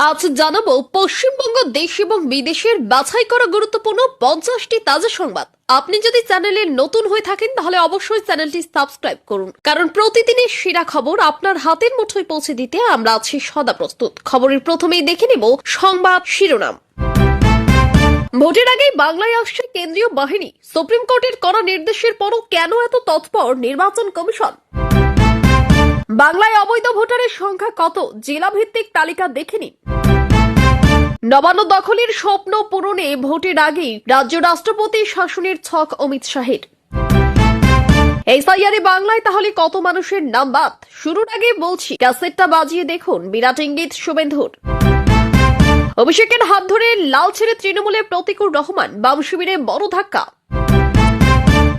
আজ জানাবো পশ্চিমবঙ্গ দেশ এবং বিদেশের বাছাই করা গুরুত্বপূর্ণ 50টি তাজা সংবাদ। আপনি যদি চ্যানেলে নতুন হয়ে থাকেন তাহলে অবশ্যই চ্যানেলটি সাবস্ক্রাইব করুন, কারণ প্রতিদিনের সেরা খবর আপনার হাতের মুঠোয় পৌঁছে দিতে আমরা আছি সদা প্রস্তুত। খবরের প্রথমেই দেখে নেব সংবাদ শিরোনাম। ভোটের আগেই বাংলায় আসছে কেন্দ্রীয় বাহিনী, সুপ্রিম কোর্টের কড়া নির্দেশের পরও কেন এত তৎপর নির্বাচন কমিশন? বাংলায় অবৈধ ভোটারের সংখ্যা কত, জেলা ভিত্তিক তালিকা দেখে নিন। নবান্ন দখলের স্বপ্ন পূরণে ভোটের আগেই রাজ্য রাষ্ট্রপতি শাসনের ছক অমিত শাহের। এসআইআরে বাংলায় তাহলে কত মানুষের নাম বাদ? শুরুর আগে বলছি, ক্যাসেটটা বাজিয়ে দেখুন, বিরাট ইঙ্গিত শুভেন্দুর। অভিষেকের হাত ধরে লাল ছেড়ে তৃণমূলে প্রতিকুর রহমান, বাম শিবিরে বড় ধাক্কা।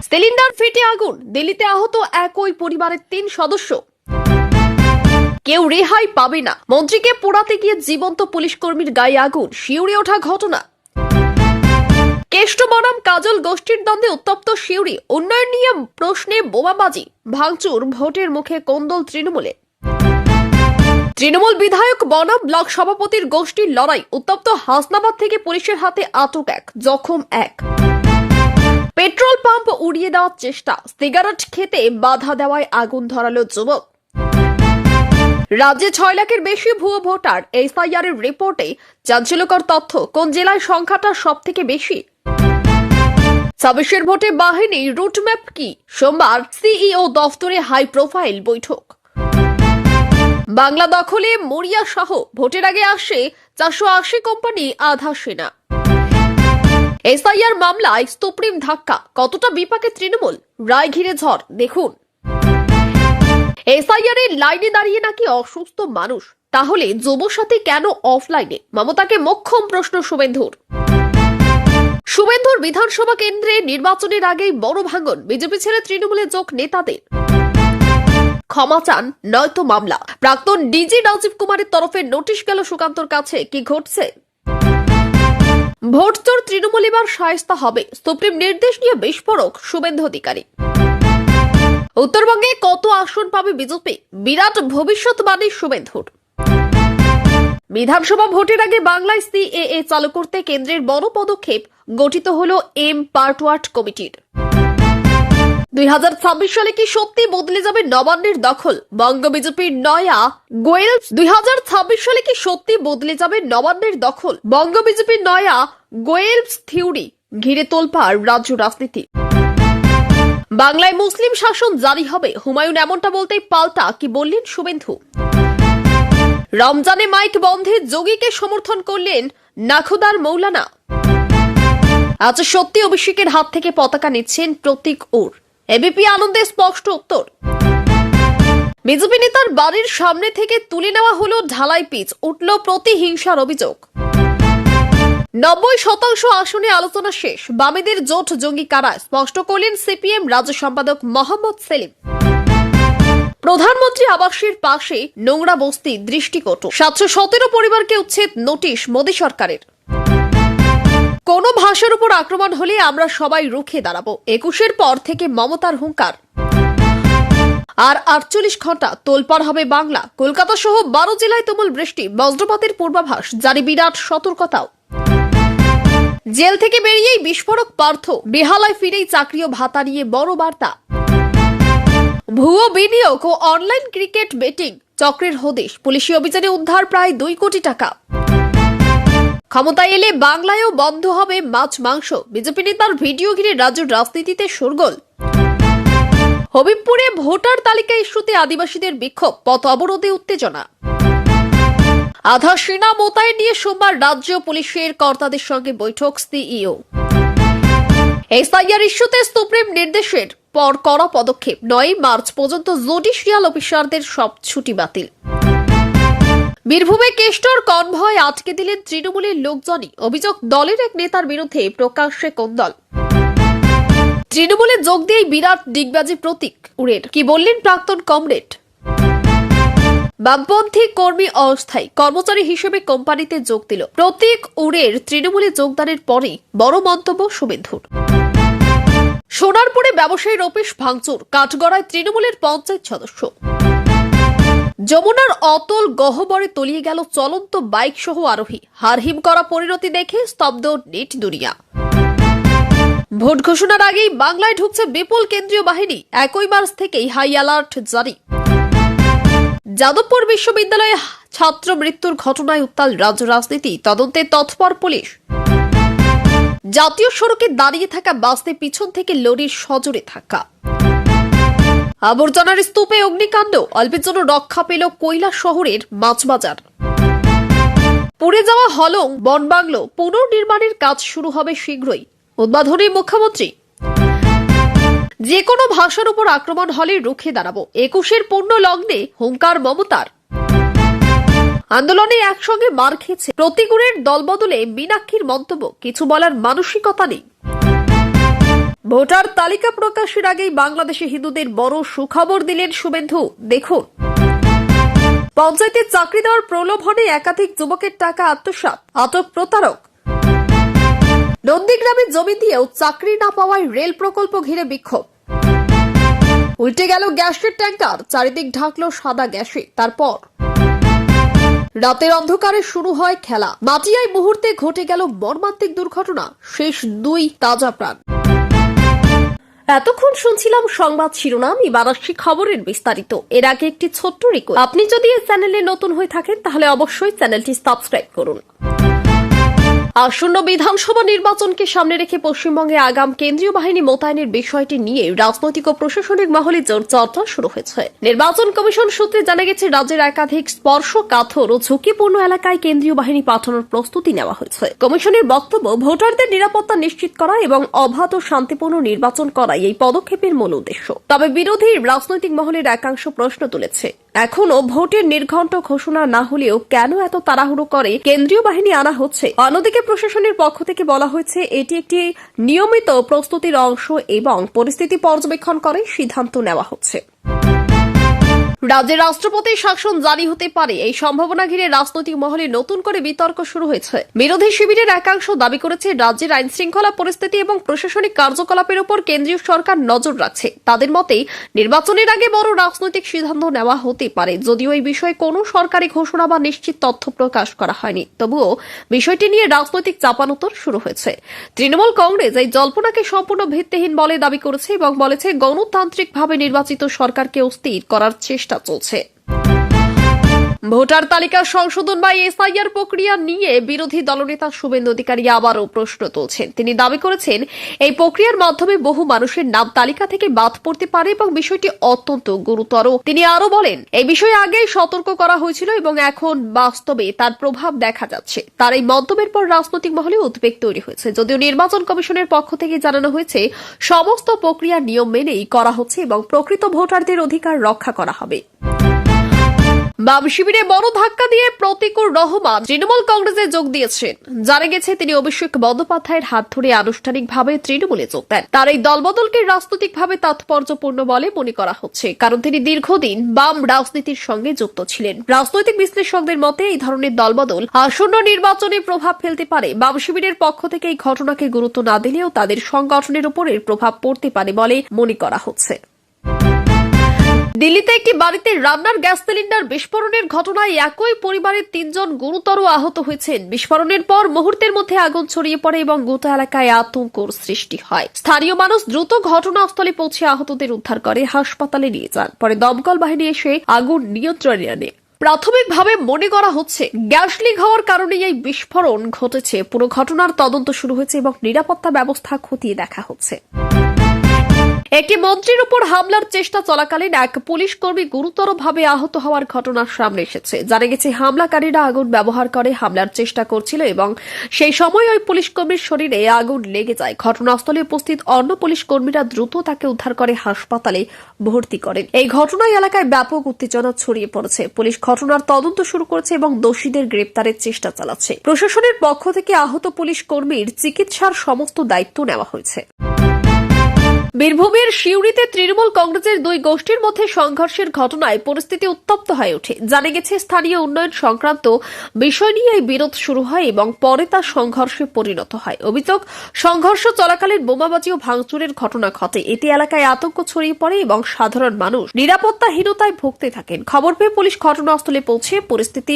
সিলিন্ডার ফেটে আগুন, দিল্লিতে আহত একই পরিবারের 3 সদস্য। কেউ রেহাই পাবে না, মন্ত্রীকে পোড়াতে গিয়ে জীবন্ত পুলিশ কর্মীর গায়ে আগুন, শিউরে ওঠা ঘটনা। কেষ্ট বনাম কাজল গোষ্ঠীর দ্বন্দ্বে উত্তপ্ত শিউরি, উন্নয়ন নিয়ে প্রশ্নে বোমাবাজি, ভাঙচুর, ভোটের মুখে কোন্দল তৃণমূলে। তৃণমূল বিধায়ক বনাম ব্লক সভাপতির গোষ্ঠীর লড়াই, উত্তপ্ত হাসনাবাদ থেকে পুলিশের হাতে আটক 1, জখম 1। পেট্রোল পাম্প উড়িয়ে দেওয়ার চেষ্টা, সিগারেট খেতে বাধা দেওয়ায় আগুন ধরালো যুবক। রাজ্যে 6 লাখের বেশি ভুয়ো ভোটার, এসআইআর এর রিপোর্টে চাঞ্চল্যকর তথ্য, কোন জেলায় সংখ্যাটা সব থেকে বেশি? 26 ভোটে বাহিনী রুটম্যাপ কি? সোমবার সিইও দফতরে হাই প্রোফাইল বৈঠক। বাংলা দখলে মরিয়া সহ ভোটের আগে আসে 480 কোম্পানি, আধা সেনা। এসআইআর মামলায় সুপ্রিম ধাক্কা, কতটা বিপাকে তৃণমূল? রায় ঘিরে ঝড় দেখুন। এসআইআর এর লাইনে দাঁড়িয়ে নাকি অসুস্থ মানুষ, তাহলে যুবসাথী কেন অফলাইনে? মমতাকে মোক্ষম প্রশ্ন শুভেন্দুর। শুভেন্দুর বিধানসভা কেন্দ্রে নির্বাচনের আগেই বড় ভাঙন, বিজেপি ছেড়ে তৃণমূলে যোগ নেতাদের। ক্ষমা চান নয়তো মামলা, প্রাক্তন ডিজি রাজীব কুমারের তরফে নোটিশ গেল সুকান্তর কাছে। কি ঘটছে? ভোট চোর তৃণমূল এবার শায়েস্তা হবে, সুপ্রিম নির্দেশ নিয়ে বিস্ফোরক শুভেন্দু অধিকারী। উত্তরবঙ্গে কত আসন পাবে বিজেপি? বিরাট ভবিষ্যৎবাণী শুভেন্দুর। বিধানসভা ভোটের আগে বাংলায় সিএএ চালু করতে কেন্দ্রের বড় পদক্ষেপ, গঠিত হলো পার্টওয়ার্ড কমিটির। 2026 সালে কি সত্যি বদলে যাবে নবান্নের দখল? বঙ্গ বিজেপির নয়া গোয়েলস 2026 সালে কি সত্যি বদলে যাবে নবান্নের দখল? বঙ্গ বিজেপির নয়া গোয়েলস থিওরি ঘিরে তোলপাড় রাজ্য রাজনীতি। বাংলায় মুসলিম শাসন জারি হবে, হুমায়ুন এমনটা বলতেই পাল্টা কি বললেন শুভেন্দু। রমজানে মাইক বন্ধে যোগীকে সমর্থন করলেন নাখোদার মৌলানা। আজ সত্যি অভিষেকের হাত থেকে পতাকা নিচ্ছেন প্রতীক ওর, এবিপি আনন্দে স্পষ্ট উত্তর। বিজেপি নেতার বাড়ির সামনে থেকে তুলে নেওয়া হলো ঢালাই পিচ, উঠল প্রতিহিংসার অভিযোগ। 90% আসনে আলোচনা শেষ, বামেদের জোট জঙ্গি কারা, স্পষ্ট করলেন সিপিএম রাজ্য সম্পাদক মোহাম্মদ সেলিম। প্রধানমন্ত্রী আবাসের পাশে নোংরা বস্তি দৃষ্টিকটু, 717 পরিবারকে উচ্ছেদ নোটিশ মোদী সরকারের। কোন ভাষার উপর আক্রমণ হলে আমরা সবাই রুখে দাঁড়াবো, 21-এর পর থেকে মমতার হুঙ্কার। আর 48 ঘন্টা তোলপাড় হবে বাংলা, কলকাতা সহ 12 জেলায় তুমুল বৃষ্টি, বজ্রপাতের পূর্বাভাস জারি, বিরাট সতর্কতাও। জেল থেকে বেরিয়েই বিস্ফোরক পার্থ, বেহালায় ফিরেই চাকরি ও ভাতা নিয়ে বড় বার্তা। ভুয়ো বিনিয়োগ ও অনলাইন ক্রিকেট বেটিং চক্রের হদিশ, পুলিশি অভিযানে উদ্ধার প্রায় 2 কোটি টাকা। ক্ষমতায় এলে বাংলায়ও বন্ধ হবে মাছ মাংস, বিজেপি নেতার ভিডিও ঘিরে রাজ্যের রাজনীতিতে শোরগোল। হবিবপুরে ভোটার তালিকা ইস্যুতে আদিবাসীদের বিক্ষোভ, পথ অবরোধে উত্তেজনা। আধা সেনা মোতায়েন নিয়ে সোমবার রাজ্য পুলিশের কর্তাদের সঙ্গে বৈঠক সিইও। এসআইআর ইস্যুতে সুপ্রিম নির্দেশের পর কড়া পদক্ষেপ, 9 মার্চ পর্যন্ত জুডিশিয়াল অফিসারদের সব ছুটি বাতিল। বীরভূমে কেষ্টর কনভয় আটকে দিলেন তৃণমূলের লোকজনই, অভিযোগ দলের এক নেতার বিরুদ্ধে প্রকাশ্যে কোন্দল। তৃণমূলে যোগ দিয়েই বিরাট ডিগবাজি প্রতীক উড়ের, কি বললেন প্রাক্তন কমরেড। বামপন্থী কর্মী অস্থায়ী কর্মচারী হিসেবে কোম্পানিতে যোগ দিল প্রতীক উড়ের। তৃণমূলে যোগদানের পরেই বড় মন্তব্য শুভেন্দুর। সোনারপুরে ব্যবসায়ীর অফিস ভাঙচুর, কাঠগড়ায় তৃণমূলের পঞ্চায়েত সদস্য। যমুনার অতল গহ্বরে তলিয়ে গেল চলন্ত বাইক সহ আরোহী। হারহিম করা পরিণতি দেখে স্তব্ধ নেট দুনিয়া। ভোট ঘোষণার আগেই বাংলায় ঢুকছে বিপুল কেন্দ্রীয় বাহিনী। 1 মার্চ থেকেই হাই অ্যালার্ট জারি। যাদবপুর বিশ্ববিদ্যালয়ে ছাত্র মৃত্যুর ঘটনায় উত্তাল রাজ্য রাজনীতি, তদন্তে তৎপর পুলিশ। জাতীয় সড়কে দাঁড়িয়ে থাকা বাসে পিছন থেকে লরির সজোরে ধাক্কা। আবর্জনার স্তূপে অগ্নিকাণ্ড, অল্পের জন্য রক্ষা পেল কৈলাস শহরের মাছবাজার। পুড়ে যাওয়া হলং বনবাংলো পুনর্নির্মাণের কাজ শুরু হবে শীঘ্রই, উদ্বোধনী মুখ্যমন্ত্রী। যে কোনো ভাষার উপর আক্রমণ হলে রুখে দাঁড়াবো, 21-এর পূর্ণ লগ্নে হুঙ্কার মমতার। আন্দোলনে একসঙ্গে মার খেয়েছে প্রতিকূলের দলবদলে মীনাক্ষীর মন্তব্য, কিছু বলার মানসিকতা নেই। ভোটার তালিকা প্রকাশের আগেই বাংলাদেশে হিন্দুদের বড় সুখবর দিলেন শুভেন্দু, দেখুন। পঞ্চায়েতে চাকরি দেওয়ার প্রলোভনে একাধিক যুবকের টাকা আত্মসাৎ, আটক প্রতারক। নন্দীগ্রামে জমি দিয়েও চাকরি না পাওয়ায় রেল প্রকল্প ঘিরে বিক্ষোভ। উল্টে গেল গ্যাসের ট্যাঙ্কার, চারিদিক ঢাকলো সাদা গ্যাসে। তারপর রাতের অন্ধকারে শুরু হয় খেলা। মাটিয়ায় মুহূর্তে ঘটে গেল মর্মান্তিক দুর্ঘটনা, শেষ 2 তাজা প্রাণ। এতক্ষণ শুনছিলাম সংবাদ শিরোনাম, এবার আসছি খবরের বিস্তারিত। এর আগে একটি ছোট্ট রিকোয়েস্ট, আপনি যদি এই চ্যানেলে নতুন হয়ে থাকেন তাহলে অবশ্যই চ্যানেলটি সাবস্ক্রাইব করুন। আসন্ন বিধানসভা নির্বাচনকে সামনে রেখে পশ্চিমবঙ্গে আগাম কেন্দ্রীয় বাহিনী মোতায়েনের বিষয়টি নিয়ে রাজনৈতিক ও প্রশাসনিক মহলে জোর চর্চা শুরু হয়েছে। নির্বাচন কমিশন সূত্রে জানা গেছে, রাজ্যের একাধিক স্পর্শকাতর ও ঝুঁকিপূর্ণ এলাকায় কেন্দ্রীয় বাহিনী পাঠানোর প্রস্তুতি নেওয়া হয়েছে। কমিশনের বক্তব্য, ভোটারদের নিরাপত্তা নিশ্চিত করা এবং অবাধ ও শান্তিপূর্ণ নির্বাচন করাই এই পদক্ষেপের মূল উদ্দেশ্য। তবে বিরোধী রাজনৈতিক মহলের একাংশ প্রশ্ন তুলেছে, এখনো ভোটের নির্ঘণ্ট ঘোষণা না হলেও কেন এত তাড়াহুড়ো করে কেন্দ্রীয় বাহিনী আনা হচ্ছে? অন্যদিকে প্রশাসনের পক্ষ থেকে বলা হয়েছে, এটি একটি নিয়মিত প্রস্তুতির অংশ এবং পরিস্থিতি পর্যবেক্ষণ করে সিদ্ধান্ত নেওয়া হচ্ছে। রাজ্যের রাষ্ট্রপতির শাসন জারি হতে পারে, এই সম্ভাবনা ঘিরে রাজনৈতিক মহলে নতুন করে বিতর্ক শুরু হয়েছে। বিরোধী শিবিরের একাংশ দাবি করেছে, রাজ্যের আইন শৃঙ্খলা পরিস্থিতি এবং প্রশাসনিক কার্যকলাপের উপর কেন্দ্রীয় সরকার নজর রাখছে। তাদের মতে, নির্বাচনের আগে বড় রাজনৈতিক সিদ্ধান্ত নেওয়া হতে পারে। যদিও এই বিষয়ে কোনো সরকারি ঘোষণা বা নিশ্চিত তথ্য প্রকাশ করা হয়নি, তবুও বিষয়টি নিয়ে রাজনৈতিক চাপানোতর শুরু হয়েছে। তৃণমূল কংগ্রেস এই জল্পনাকে সম্পূর্ণ ভিত্তিহীন বলে দাবি করেছে এবং বলেছে, গণতান্ত্রিকভাবে নির্বাচিত সরকারকে অস্থির করার চেষ্টা চলছে। ভোটার তালিকা সংশোধন বা এসআইআর প্রক্রিয়া নিয়ে বিরোধী দলনেতা শুভেন্দু অধিকারী আবারও প্রশ্ন তুলছেন। তিনি দাবি করেছেন, এই প্রক্রিয়ার মাধ্যমে বহু মানুষের নাম তালিকা থেকে বাদ পড়তে পারে এবং বিষয়টি অত্যন্ত গুরুতর। তিনি আরও বলেন, এই বিষয়ে আগেই সতর্ক করা হয়েছিল এবং এখন বাস্তবে তার প্রভাব দেখা যাচ্ছে। তার এই মন্তব্যের পর রাজনৈতিক মহলে উদ্বেগ তৈরি হয়েছে। যদিও নির্বাচন কমিশনের পক্ষ থেকে জানানো হয়েছে, সমস্ত প্রক্রিয়া নিয়ম মেনেই করা হচ্ছে এবং প্রকৃত ভোটারদের অধিকার রক্ষা করা হবে। বাম শিবিরে বড় ধাক্কা দিয়ে প্রতিকুর রহমান তৃণমূল কংগ্রেসে যোগ দিয়েছেন। জানা গেছে, তিনি অভিষেক বন্দ্যোপাধ্যায়ের হাত ধরে আনুষ্ঠানিকভাবে তৃণমূলে যোগ দেন। তার এই দলবদলকে রাজনৈতিকভাবে তাৎপর্যপূর্ণ বলে মনে করা হচ্ছে, কারণ তিনি দীর্ঘদিন বাম রাজনীতির সঙ্গে যুক্ত ছিলেন। রাজনৈতিক বিশ্লেষকদের মতে, এই ধরনের দলবদল আসন্ন নির্বাচনে প্রভাব ফেলতে পারে। বাম শিবিরের পক্ষ থেকে এই ঘটনাকে গুরুত্ব না দিলেও তাদের সংগঠনের উপর এর প্রভাব পড়তে পারে বলে মনে করা হচ্ছে। দিল্লিতে একটি বাড়িতে রান্নার গ্যাস সিলিন্ডার বিস্ফোরণের ঘটনায় একই পরিবারের 3 জন গুরুতর আহত হয়েছেন। বিস্ফোরণের পর মুহূর্তের মধ্যে আগুন ছড়িয়ে পড়ে এবং গোটা এলাকায় আতঙ্কর সৃষ্টি হয়। স্থানীয় মানুষ দ্রুত ঘটনাস্থলে পৌঁছে আহতদের উদ্ধার করে হাসপাতালে নিয়ে যান। পরে দমকল বাহিনী এসে আগুন নিয়ন্ত্রণে আনে। প্রাথমিকভাবে মনে করা হচ্ছে, গ্যাস লিক হওয়ার কারণে এই বিস্ফোরণ ঘটেছে। পুরো ঘটনার তদন্ত শুরু হয়েছে এবং নিরাপত্তা ব্যবস্থা খতিয়ে দেখা হচ্ছে। একটি মন্ত্রীর উপর হামলার চেষ্টা চলাকালীন এক পুলিশ কর্মী গুরুতরভাবে আহত হওয়ার ঘটনা সামনে এসেছে। জানা গেছে, হামলাকারীরা আগুন ব্যবহার করে হামলার চেষ্টা করছিল এবং সেই সময় ওই পুলিশ কর্মীর শরীরে আগুন লেগে যায়। ঘটনাস্থলে উপস্থিত অন্য পুলিশ কর্মীরা দ্রুত তাকে উদ্ধার করে হাসপাতালে ভর্তি করেন। এই ঘটনায় এলাকায় ব্যাপক উত্তেজনা ছড়িয়ে পড়েছে। পুলিশ ঘটনার তদন্ত শুরু করেছে এবং দোষীদের গ্রেপ্তারের চেষ্টা চালাচ্ছে। প্রশাসনের পক্ষ থেকে আহত পুলিশ কর্মীর চিকিৎসার সমস্ত দায়িত্ব নেওয়া হয়েছে। বীরভূমের সিউড়িতে তৃণমূল কংগ্রেসের দুই গোষ্ঠীর মধ্যে সংঘর্ষের ঘটনায় পরিস্থিতি উত্তপ্ত হয়ে ওঠে। জানা গেছে, স্থানীয় উন্নয়ন সংক্রান্ত বিষয় নিয়ে এই বিরোধ শুরু হয় এবং পরে তা সংঘর্ষে পরিণত হয়। অভিযোগ, সংঘর্ষ চলাকালীন বোমাবাজি ও ভাঙচুরের ঘটনা ঘটে। এতে এলাকায় আতঙ্ক ছড়িয়ে পড়ে এবং সাধারণ মানুষ নিরাপত্তাহীনতায় ভুগতে থাকেন। খবর পেয়ে পুলিশ ঘটনাস্থলে পৌঁছে পরিস্থিতি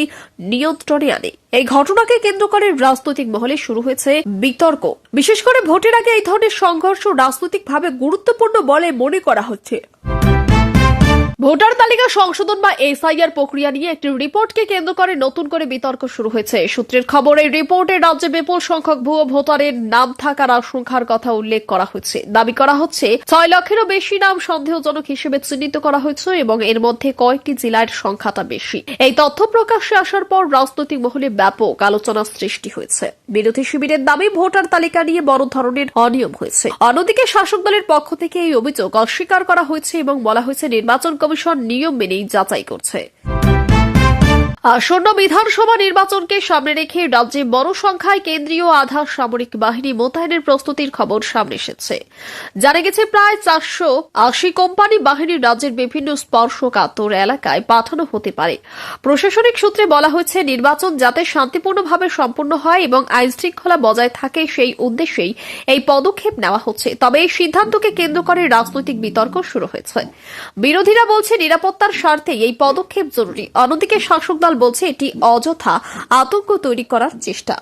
নিয়ন্ত্রণে আনে। এই ঘটনাকে কেন্দ্র করে রাজনৈতিক মহলে শুরু হয়েছে বিতর্ক। বিশেষ করে ভোটের আগে এই ধরনের সংঘর্ষ রাজনৈতিকভাবে গুরুত্বপূর্ণ বলে মনে করা হচ্ছে। ভোটার তালিকা সংশোধন বা এসআইআর প্রক্রিয়া নিয়ে একটি রিপোর্টকে কেন্দ্র করে নতুন করে বিতর্ক শুরু হয়েছে। সূত্রের খবর, এই রিপোর্টে রাজ্যে বিপুল সংখ্যক ভুয়ো ভোটারের নাম থাকার আশঙ্কার কথা উল্লেখ করা হয়েছে। দাবি করা হচ্ছে 6 লক্ষেরও বেশি নাম সন্দেহজনক হিসেবে চিহ্নিত করা হয়েছে এবং এর মধ্যে কয়েকটি জেলার সংখ্যাটা বেশি। এই তথ্য প্রকাশ্যে আসার পর রাজনৈতিক মহলে ব্যাপক আলোচনার সৃষ্টি হয়েছে। বিরোধী শিবিরের দাবি ভোটার তালিকা নিয়ে বড় ধরনের অনিয়ম হয়েছে। অন্যদিকে শাসক দলের পক্ষ থেকে এই অভিযোগ অস্বীকার করা হয়েছে এবং বলা হয়েছে নির্বাচন কমিশন নিয়ম মেনেই যাচাই করছে। আসন্ন বিধানসভা নির্বাচনকে সামনে রেখে রাজ্যে বড় সংখ্যায় কেন্দ্রীয় আধা সামরিক বাহিনী মোতায়েনের প্রস্তুতির খবর সামনে এসেছে। জানা গেছে, প্রায় 480 কোম্পানি বাহিনী রাজ্যের বিভিন্ন স্পর্শকাতর এলাকায় পাঠানো হতে পারে। প্রশাসনিক সূত্রে বলা হয়েছে, নির্বাচন যাতে শান্তিপূর্ণভাবে সম্পন্ন হয় এবং আইন শৃঙ্খলা বজায় থাকে সেই উদ্দেশ্যেই এই পদক্ষেপ নেওয়া হচ্ছে। তবে এই সিদ্ধান্তকে কেন্দ্র করে রাজনৈতিক বিতর্ক শুরু হয়েছে। বিরোধীরা বলছে নিরাপত্তার স্বার্থে এই পদক্ষেপ জরুরি। অন্যদিকে শাসক দল বলছে এটি অযথা আতঙ্ক তৈরি করার চেষ্টা।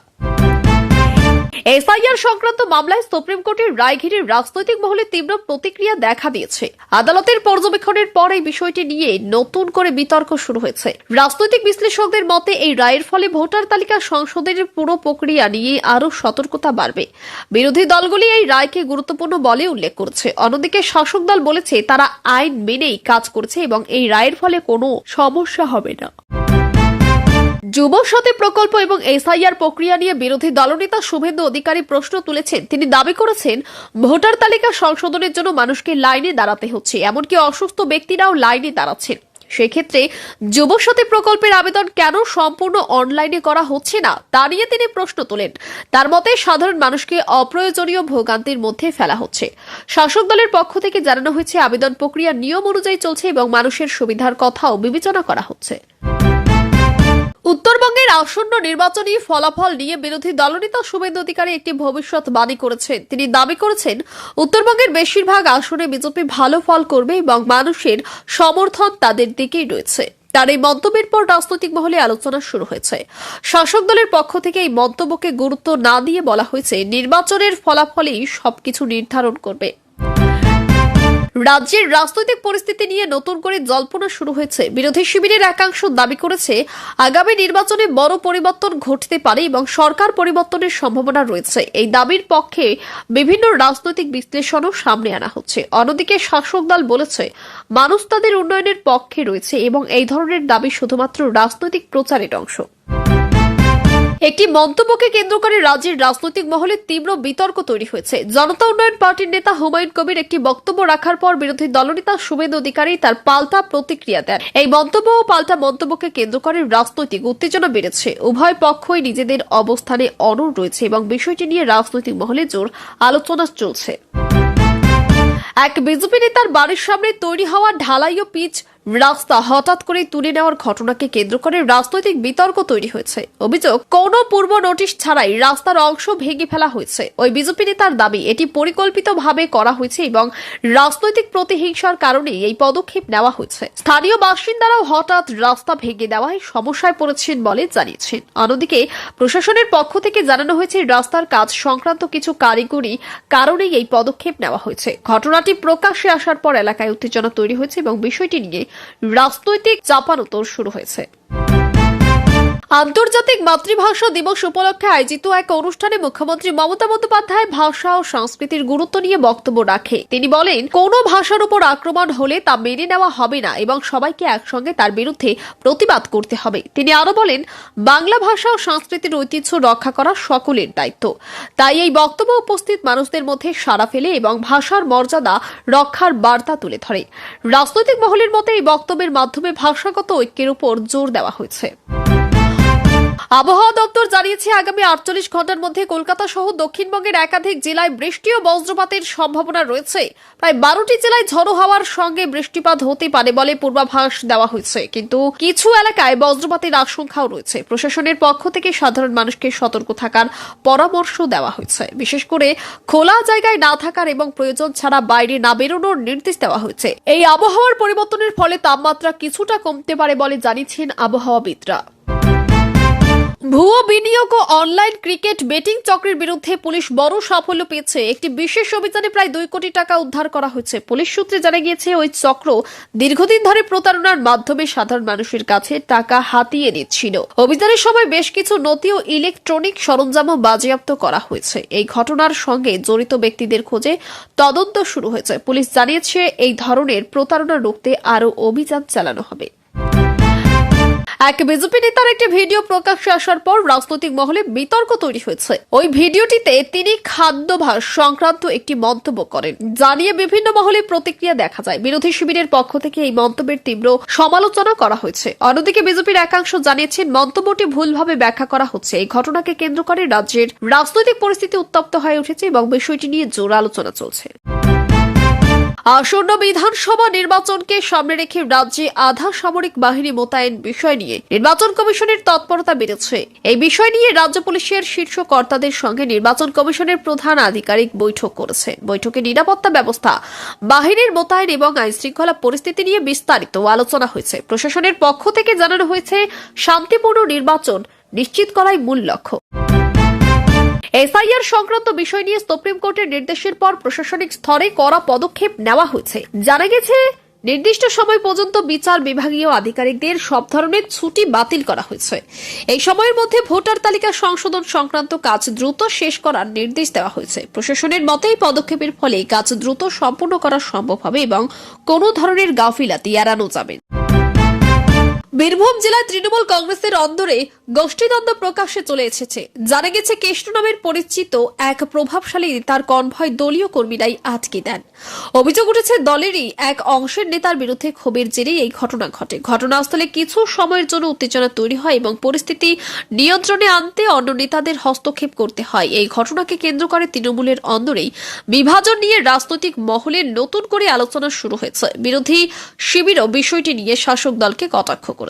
এসআইআর সংক্রান্ত মামলায় সুপ্রিম কোর্টের রায় ঘিরে রাজনৈতিক মহলে তীব্র প্রতিক্রিয়া দেখা দিয়েছে। আদালতের পর্যবেক্ষণের পর এই বিষয়টি নিয়ে নতুন করে বিতর্ক শুরু হয়েছে। রাজনৈতিক বিশ্লেষকদের মতে, এই রায়ের ফলে ভোটার তালিকা সংশোধনের পুরো প্রক্রিয়া নিয়ে আরও সতর্কতা বাড়বে। বিরোধী দলগুলি এই রায়কে গুরুত্বপূর্ণ বলে উল্লেখ করছে। অন্যদিকে শাসক দল বলেছে তারা আইন মেনেই কাজ করছে এবং এই রায়ের ফলে কোনো সমস্যা হবে না। যুব শক্তি প্রকল্প এবং এসআইআর প্রক্রিয়া নিয়ে বিরোধী দলনেতা শুভেন্দু অধিকারী প্রশ্ন তুলেছেন। তিনি দাবি করেছেন, ভোটার তালিকা সংশোধনের জন্য মানুষকে লাইনে দাঁড়াতে হচ্ছে, এমনকি অসুস্থ ব্যক্তিরাও লাইনে দাঁড়াচ্ছেন। সেক্ষেত্রে যুব শক্তি প্রকল্পের আবেদন কেন সম্পূর্ণ অনলাইনে করা হচ্ছে না তা নিয়ে তিনি প্রশ্ন তোলেন। তার মতে, সাধারণ মানুষকে অপ্রয়োজনীয় ভোগান্তির মধ্যে ফেলা হচ্ছে। শাসক দলের পক্ষ থেকে জানানো হয়েছে, আবেদন প্রক্রিয়া নিয়ম অনুযায়ী চলছে এবং মানুষের সুবিধার কথাও বিবেচনা করা হচ্ছে। উত্তরবঙ্গের আসন্ন নির্বাচনী ফলাফল নিয়ে বিরোধী দলনেতা শুভেন্দু অধিকারী একটি ভবিষ্যৎবাণী করেছেন। তিনি দাবি করেছেন, উত্তরবঙ্গের বেশিরভাগ আসনে বিজেপি ভালো ফল করবে এবং মানুষের সমর্থন তাদের দিকেই রয়েছে। তার এই মন্তব্যের পর রাজনৈতিক মহলে আলোচনা শুরু হয়েছে। শাসক দলের পক্ষ থেকে এই মন্তব্যকে গুরুত্ব না দিয়ে বলা হয়েছে, নির্বাচনের ফলাফলই সবকিছু নির্ধারণ করবে। রাজ্যের রাজনৈতিক পরিস্থিতি নিয়ে নতুন করে জল্পনা শুরু হয়েছে। বিরোধী শিবিরের একাংশ দাবি করেছে, আগামী নির্বাচনে বড় পরিবর্তন ঘটতে পারে এবং সরকার পরিবর্তনের সম্ভাবনা রয়েছে। এই দাবির পক্ষে বিভিন্ন রাজনৈতিক বিশ্লেষণও সামনে আনা হচ্ছে। অন্যদিকে শাসক দল বলেছে, মানুষ তাদের উন্নয়নের পক্ষে রয়েছে এবং এই ধরনের দাবি শুধুমাত্র রাজনৈতিক প্রচারের অংশ। একটি মন্তব্যকে কেন্দ্র করে রাজ্যের রাজনৈতিক মহলে তীব্র বিতর্ক তৈরি হয়েছে। জনতা উন্নয়ন পার্টির নেতা হুমায়ুন কবির একটি বক্তব্য রাখার পর বিরোধী দলনেতা শুভেন্দু অধিকারী তার পাল্টা প্রতিক্রিয়া দেন। এই মন্তব্য ও পাল্টা মন্তব্যকে কেন্দ্র করে রাজনৈতিক উত্তেজনা বেড়েছে। উভয় পক্ষই নিজেদের অবস্থানে অনড় রয়েছে এবং বিষয়টি নিয়ে রাজনৈতিক মহলে জোর আলোচনা চলছে। এক বিজেপি নেতার বাড়ির সামনে তৈরি হওয়া ঢালাই ও পিচ রাস্তা হঠাৎ করে তুলে নেওয়ার ঘটনাকে কেন্দ্র করে রাজনৈতিক বিতর্ক তৈরি হয়েছে। অভিযোগ, কোনো পূর্ব নোটিশ ছাড়াই রাস্তার অংশ ভেঙে ফেলা হয়েছে। ওই বিজেপি নেতার দাবি, এটি পরিকল্পিতভাবে করা হয়েছে এবং রাজনৈতিক প্রতিহিংসার কারণে এই পদক্ষেপ নেওয়া হয়েছে। স্থানীয় বাসিন্দারাও হঠাৎ রাস্তা ভেঙে দেওয়ায় সমস্যায় পড়েছেন বলে জানিয়েছেন। অন্যদিকে প্রশাসনের পক্ষ থেকে জানানো হয়েছে, রাস্তার কাজ সংক্রান্ত কিছু কারিগরি কারণেই এই পদক্ষেপ নেওয়া হয়েছে। ঘটনাটি প্রকাশ্যে আসার পর এলাকায় উত্তেজনা তৈরি হয়েছে এবং বিষয়টি নিয়ে রাজনৈতিক চাপানোতর শুরু হয়েছে। আন্তর্জাতিক মাতৃভাষা দিবস উপলক্ষে আয়োজিত এক অনুষ্ঠানে মুখ্যমন্ত্রী মমতা বন্দ্যোপাধ্যায় ভাষা ও সংস্কৃতির গুরুত্ব নিয়ে বক্তব্য রাখে। তিনি বলেন, কোনো ভাষার উপর আক্রমণ হলে তা মেনে নেওয়া হবে না এবং সবাইকে একসঙ্গে তার বিরুদ্ধে প্রতিবাদ করতে হবে। তিনি আরো বলেন, বাংলা ভাষা ও সংস্কৃতির ঐতিহ্য রক্ষা করা সকলের দায়িত্ব। তাই এই বক্তব্য উপস্থিত মানুষদের মধ্যে সাড়া ফেলে এবং ভাষার মর্যাদা রক্ষার বার্তা তুলে ধরে। রাজনৈতিক মহলের মতে এই বক্তব্যের মাধ্যমে ভাষাগত ঐক্যের উপর জোর দেওয়া হয়েছে। আবহাওয়া দপ্তর জানিয়েছে আগামী 48 ঘন্টার মধ্যে কলকাতা সহ দক্ষিণবঙ্গের একাধিক জেলায় বৃষ্টি ও বজ্রপাতের সম্ভাবনা রয়েছে। প্রায় 12টি জেলায় ঝড়ো হাওয়ার সঙ্গে বৃষ্টিপাত হতে পারে বলে পূর্বাভাস দেওয়া হয়েছে, কিন্তু কিছু এলাকায় বজ্রপাতের আশঙ্কাও রয়েছে। প্রশাসনের পক্ষ থেকে সাধারণ মানুষকে সতর্ক থাকার পরামর্শ দেওয়া হয়েছে। বিশেষ করে খোলা জায়গায় না থাকার এবং প্রয়োজন ছাড়া বাইরে না বেরোনোর নির্দেশ দেওয়া হয়েছে। এই আবহাওয়ার পরিবর্তনের ফলে তাপমাত্রা কিছুটা কমতে পারে বলে জানিয়েছেন আবহাওয়াবিদরা। ভুয়ো বিনিয়োগ ও অনলাইন ক্রিকেট বেটিং চক্রের বিরুদ্ধে পুলিশ বড় সাফল্য পেয়েছে। একটি বিশেষ অভিযানে প্রায় 2 কোটি টাকা উদ্ধার করা হয়েছে। পুলিশ সূত্রে জানা গিয়েছে, ওই চক্র দীর্ঘদিন ধরে প্রতারণার মাধ্যমে সাধারণ মানুষের কাছে টাকা হাতিয়ে নিচ্ছিল। অভিযানের সময় বেশ কিছু নথি ও ইলেকট্রনিক সরঞ্জামও বাজেয়াপ্ত করা হয়েছে। এই ঘটনার সঙ্গে জড়িত ব্যক্তিদের খোঁজে তদন্ত শুরু হয়েছে। পুলিশ জানিয়েছে, এই ধরনের প্রতারণা রুখতে আরও অভিযান চালানো হবে। এক বিজেপি নেতার একটি ভিডিও প্রকাশ্যে আসার পর রাজনৈতিক মহলে বিতর্ক তৈরি হয়েছে। ওই ভিডিওটিতে তিনি খাদ্যাভ্যাস সংক্রান্ত একটি মন্তব্য করেন, জানিয়ে বিভিন্ন মহলে প্রতিক্রিয়া দেখা যায়। বিরোধী শিবিরের পক্ষ থেকে এই মন্তব্যের তীব্র সমালোচনা করা হয়েছে। অন্যদিকে বিজেপির একাংশ জানিয়েছেন, মন্তব্যটি ভুলভাবে ব্যাখ্যা করা হচ্ছে। এই ঘটনাকে কেন্দ্র করে রাজ্যের রাজনৈতিক পরিস্থিতি উত্তপ্ত হয়ে উঠেছে এবং বিষয়টি নিয়ে জোর আলোচনা চলছে। আসন্ন বিধানসভা নির্বাচনকে সামনে রেখে রাজ্যে আধা সামরিক বাহিনী মোতায়েন বিষয় নিয়ে নির্বাচন কমিশনের তৎপরতা বেড়েছে। এই বিষয় নিয়ে রাজ্য পুলিশের শীর্ষ কর্তাদের সঙ্গে নির্বাচন কমিশনের প্রধান আধিকারিক বৈঠক করেছেন। বৈঠকে নিরাপত্তা ব্যবস্থা, বাহিনীর মোতায়েন এবং আইন শৃঙ্খলা পরিস্থিতি নিয়ে বিস্তারিত আলোচনা হয়েছে। প্রশাসনের পক্ষ থেকে জানানো হয়েছে, শান্তিপূর্ণ নির্বাচন নিশ্চিত করাই মূল লক্ষ্য। এসআইআর সংক্রান্ত বিষয় নিয়ে সুপ্রিম কোর্টের নির্দেশের পর প্রশাসনিক স্তরে কড়া পদক্ষেপ নেওয়া হয়েছে। জানা গেছে, নির্দিষ্ট সময় পর্যন্ত বিচার বিভাগীয় আধিকারিকদের সব ধরনের ছুটি বাতিল করা হয়েছে। এই সময়ের মধ্যে ভোটার তালিকা সংশোধন সংক্রান্ত কাজ দ্রুত শেষ করার নির্দেশ দেওয়া হয়েছে। প্রশাসনের মতে এই পদক্ষেপের ফলে কাজ দ্রুত সম্পূর্ণ করা সম্ভব হবে এবং কোনো ধরনের গাফিলাতি এড়ানো যাবে। বীরভূম জেলায় তৃণমূল কংগ্রেসের অন্দরে গোষ্ঠীদ্বন্দ্ব প্রকাশ্যে চলে এসেছে। জানা গেছে, কৃষ্ণ নামের পরিচিত এক প্রভাবশালী তার কনভয় দলীয় কর্মীরাই আটকে দেন। অভিযোগ উঠেছে, দলেরই এক অংশের নেতার বিরুদ্ধে ক্ষোভের জেরেই এই ঘটনা ঘটে। ঘটনাস্থলে কিছু সময়ের জন্য উত্তেজনা তৈরি হয় এবং পরিস্থিতি নিয়ন্ত্রণে আনতে অন্য নেতাদের হস্তক্ষেপ করতে হয়। এই ঘটনাকে কেন্দ্র করে তৃণমূলের অন্দরেই বিভাজন নিয়ে রাজনৈতিক মহলে নতুন করে আলোচনা শুরু হয়েছে। বিরোধী শিবিরও বিষয়টি নিয়ে শাসক দলকে কটাক্ষ করেছে।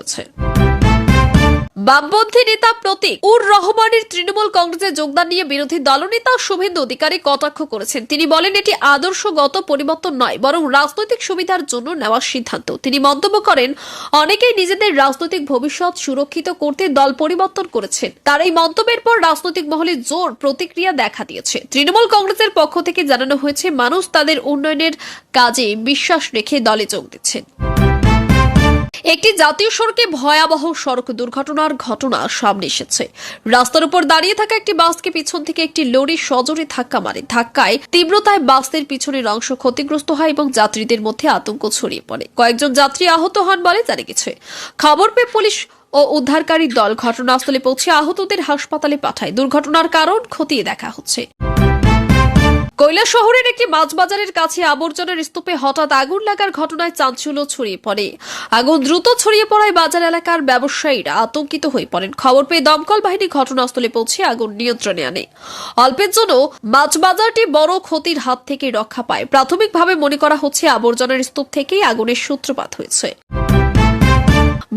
বামপন্থী নেতা প্রতীক উর রহমানের তৃণমূল কংগ্রেসে যোগদান নিয়ে বিরোধী দলনেতা শুভেন্দু অধিকারী কটাক্ষ করেছেন। তিনি বলেন, এটি আদর্শগত পরিবর্তন নয়, বরং রাজনৈতিক সুবিধার জন্য নেওয়া সিদ্ধান্ত। তিনি মন্তব্য করেন, অনেকেই নিজেদের রাজনৈতিক ভবিষ্যৎ সুরক্ষিত করতে দল পরিবর্তন করেছেন। তার এই মন্তব্যের পর রাজনৈতিক মহলে জোর প্রতিক্রিয়া দেখা দিয়েছে। তৃণমূল কংগ্রেসের পক্ষ থেকে জানানো হয়েছে, মানুষ তাদের উন্নয়নের কাজে বিশ্বাস রেখে দলে যোগ দিচ্ছেন। একটি জাতীয় সড়কে ভয়াবহ সড়ক দুর্ঘটনার ঘটনা সামনে এসেছে। রাস্তার উপর দাঁড়িয়ে থাকা একটি বাসকে পিছন থেকে একটি লরি সজোরে ধাক্কা মারে। ধাক্কায় তীব্রতায় বাসের পিছনের অংশ ক্ষতিগ্রস্ত হয় এবং যাত্রীদের মধ্যে আতঙ্ক ছড়িয়ে পড়ে। কয়েকজন যাত্রী আহত হন বলে জানা গেছে। খবর পেয়ে পুলিশ ও উদ্ধারকারী দল ঘটনাস্থলে পৌঁছে আহতদের হাসপাতালে পাঠায়। দুর্ঘটনার কারণ খতিয়ে দেখা হচ্ছে। কৈলাস শহরের একটি মাছ বাজারের কাছে আবর্জনার স্তূপে হঠাৎ আগুন লাগার ঘটনায় চাঞ্চল্য ছড়িয়ে পড়ে। আগুন দ্রুত ছড়িয়ে পড়ায় বাজার এলাকার ব্যবসায়ীরা আতঙ্কিত হয়ে পড়েন। খবর পেয়ে দমকল বাহিনী ঘটনাস্থলে পৌঁছে আগুন নিয়ন্ত্রণে আনে। অল্পের জন্য মাছ বাজারটি বড় ক্ষতির হাত থেকে রক্ষা পায়। প্রাথমিকভাবে মনে করা হচ্ছে আবর্জনার স্তূপ থেকেই আগুনের সূত্রপাত হয়েছে।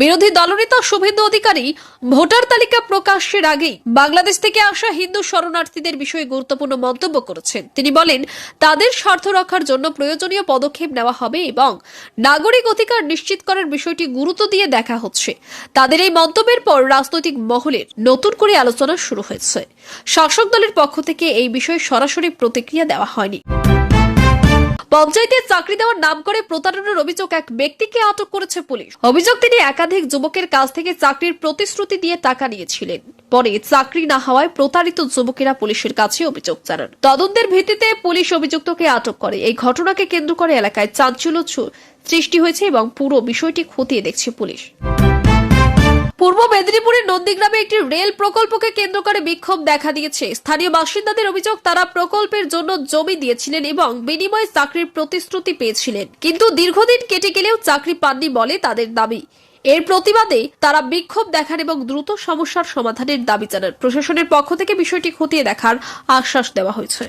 বিরোধী দলনেতা শুভেন্দু অধিকারী ভোটার তালিকা প্রকাশের আগেই বাংলাদেশ থেকে আসা হিন্দু শরণার্থীদের বিষয়ে গুরুত্বপূর্ণ মন্তব্য করেছেন। তিনি বলেন, তাদের স্বার্থ রক্ষার জন্য প্রয়োজনীয় পদক্ষেপ নেওয়া হবে এবং নাগরিক অধিকার নিশ্চিত করার বিষয়টি গুরুত্ব দিয়ে দেখা হচ্ছে। তাদের এই মন্তব্যের পর রাজনৈতিক মহলের নতুন করে আলোচনা শুরু হয়েছে। শাসক দলের পক্ষ থেকে এই বিষয়ে সরাসরি প্রতিক্রিয়া দেওয়া হয়নি। পঞ্চায়েতে চাকরি দেওয়ার নাম করে প্রতারণার অভিযোগ এক ব্যক্তিকে আটক করেছে পুলিশ। অভিযোগ, তিনি একাধিক যুবকের কাছ থেকে চাকরির প্রতিশ্রুতি দিয়ে টাকা নিয়েছিলেন। পরে চাকরি না হওয়ায় প্রতারিত যুবকেরা পুলিশের কাছে অভিযোগ জানান। তদন্তের ভিত্তিতে পুলিশ অভিযুক্তকে আটক করে। এই ঘটনাকে কেন্দ্র করে এলাকায় চাঞ্চল্য সৃষ্টি হয়েছে এবং পুরো বিষয়টি খতিয়ে দেখছে পুলিশ। পূর্ব মেদিনীপুরের নন্দীগ্রামে একটি রেল প্রকল্পকে কেন্দ্র করে বিক্ষোভ দেখা দিয়েছে। স্থানীয় বাসিন্দাদের অভিযোগ, তারা প্রকল্পের জন্য জমি দিয়েছিলেন এবং বিনিময়ে চাকরির প্রতিশ্রুতি পেয়েছিলেন, কিন্তু দীর্ঘদিন কেটে গেলেও চাকরি পাননি বলে তাদের দাবি। এর প্রতিবাদে তারা বিক্ষোভ দেখান এবং দ্রুত সমস্যার সমাধানের দাবি জানান। প্রশাসনের পক্ষ থেকে বিষয়টি খতিয়ে দেখার আশ্বাস দেওয়া হয়েছে।